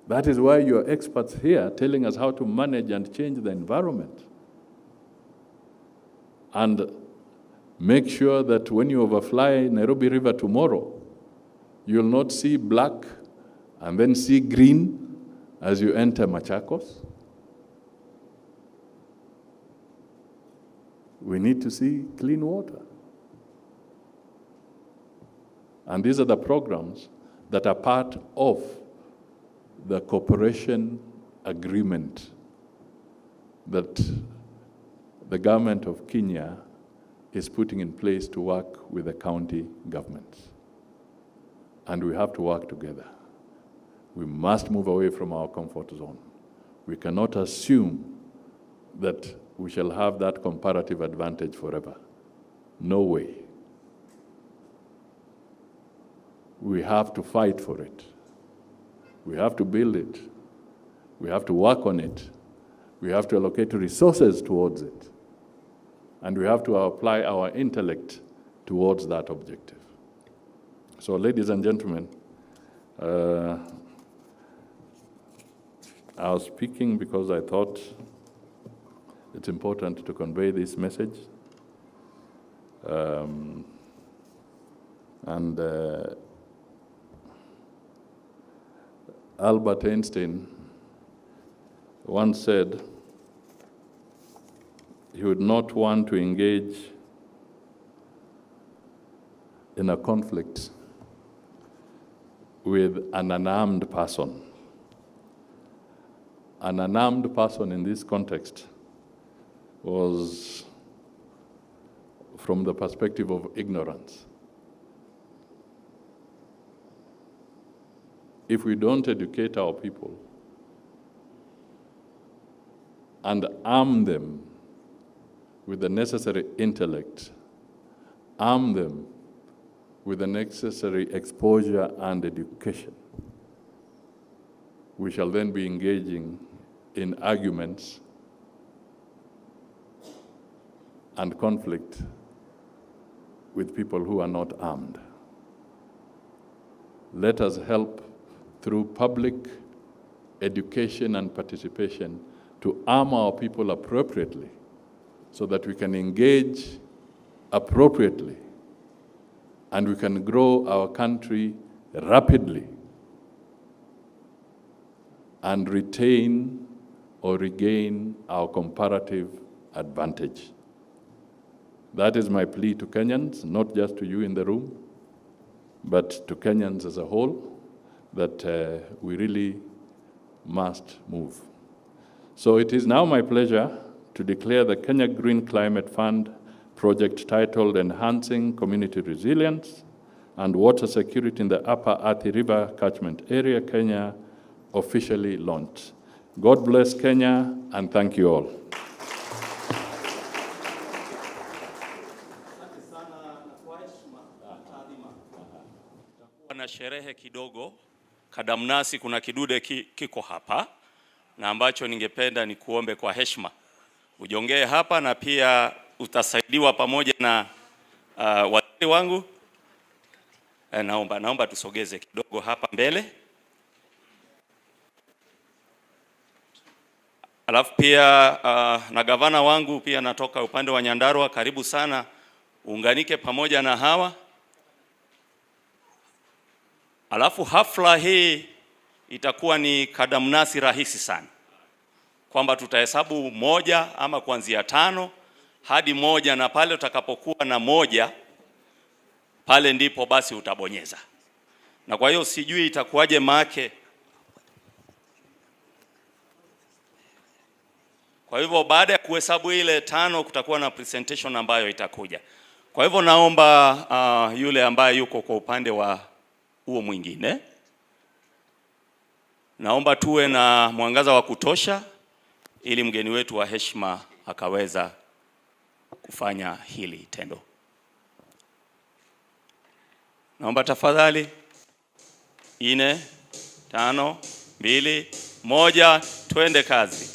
That is why you are experts here telling us how to manage and change the environment. And make sure that when you overfly Nairobi River tomorrow, you'll not see black and then see green as you enter Machakos. We need to see clean water. And these are the programs that are part of the cooperation agreement that the government of Kenya is putting in place to work with the county governments. And we have to work together. We must move away from our comfort zone. We cannot assume that we shall have that comparative advantage forever. No way. We have to fight for it. We have to build it. We have to work on it. We have to allocate resources towards it. And we have to apply our intellect towards that objective. So, ladies and gentlemen, I was speaking because I thought it's important to convey this message. Albert Einstein once said he would not want to engage in a conflict with an unarmed person. An unarmed person in this context was from the perspective of ignorance. If we don't educate our people and arm them with the necessary intellect, arm them with the necessary exposure and education, we shall then be engaging in arguments and conflict with people who are not armed. Let us help through public education and participation to arm our people appropriately so that we can engage appropriately and we can grow our country rapidly and retain or regain our comparative advantage. That is my plea to Kenyans, not just to you in the room, but to Kenyans as a whole, that we really must move. So it is now my pleasure to declare the Kenya Green Climate Fund project titled Enhancing Community Resilience and Water Security in the Upper Athi River Catchment Area, Kenya, officially launched. God bless Kenya, and thank you all. Na sherehe kidogo, kadamnasi kuna kidude kiko hapa, na ambacho ningependa ni kuombe kwa heshima ujongee hapa, na pia utasaidiwa pamoja na waziri wangu. Naomba tusogeze kidogo hapa mbele. Alafu pia na gavana wangu pia natoka upande wa Nyandarua, karibu sana, uunganike pamoja na hawa. Alafu hafla hii itakuwa ni kadamnasi rahisi sana, kwamba tutahesabu 1 ama kuanzia 5 hadi 1, na pale utakapokuwa na 1 pale ndipo basi utabonyeza. Na kwa hiyo sijui itakuwaje make. Kwa hivyo baada ya kuhesabu ile 5 kutakuwa na presentation ambayo itakuja. Kwa hivyo naomba yule ambaye yuko kwa upande wa huo mwingine, naomba tuwe na mwangaza wa kutosha ili mgeni wetu wa heshima akaweza kufanya hili tendo. Naomba tafadhali 4, 5, 2, 1, twende kazi.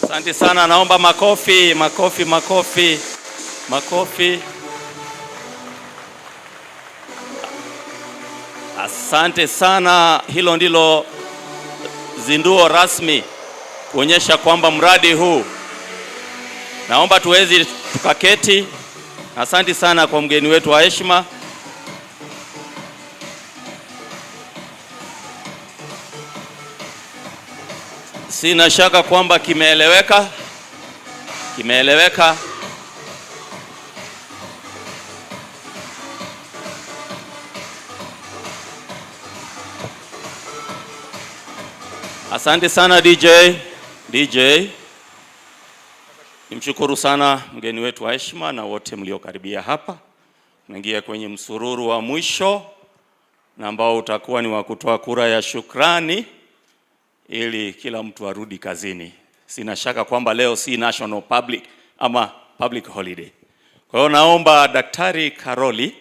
Asante sana, naomba makofi, makofi, makofi, makofi. Asante sana, hilo ndilo zinduo rasmi kuonyesha kwamba mradi huu. Naomba tuwezi tukaketi. Asante sana kwa mgeni wetu wa heshima. Sina shaka kwamba kimeeleweka. Kimeeleweka. Asante sana DJ. Nimshukuru sana mgeni wetu wa heshima na wote mliokaribia hapa. Tunaingia kwenye msururu wa mwisho na ambao utakuwa ni wa kutoa kura ya shukrani ili kila mtu arudi kazini. Sina shaka kwamba leo si national public ama public holiday. Kwa hiyo naomba Daktari Karoli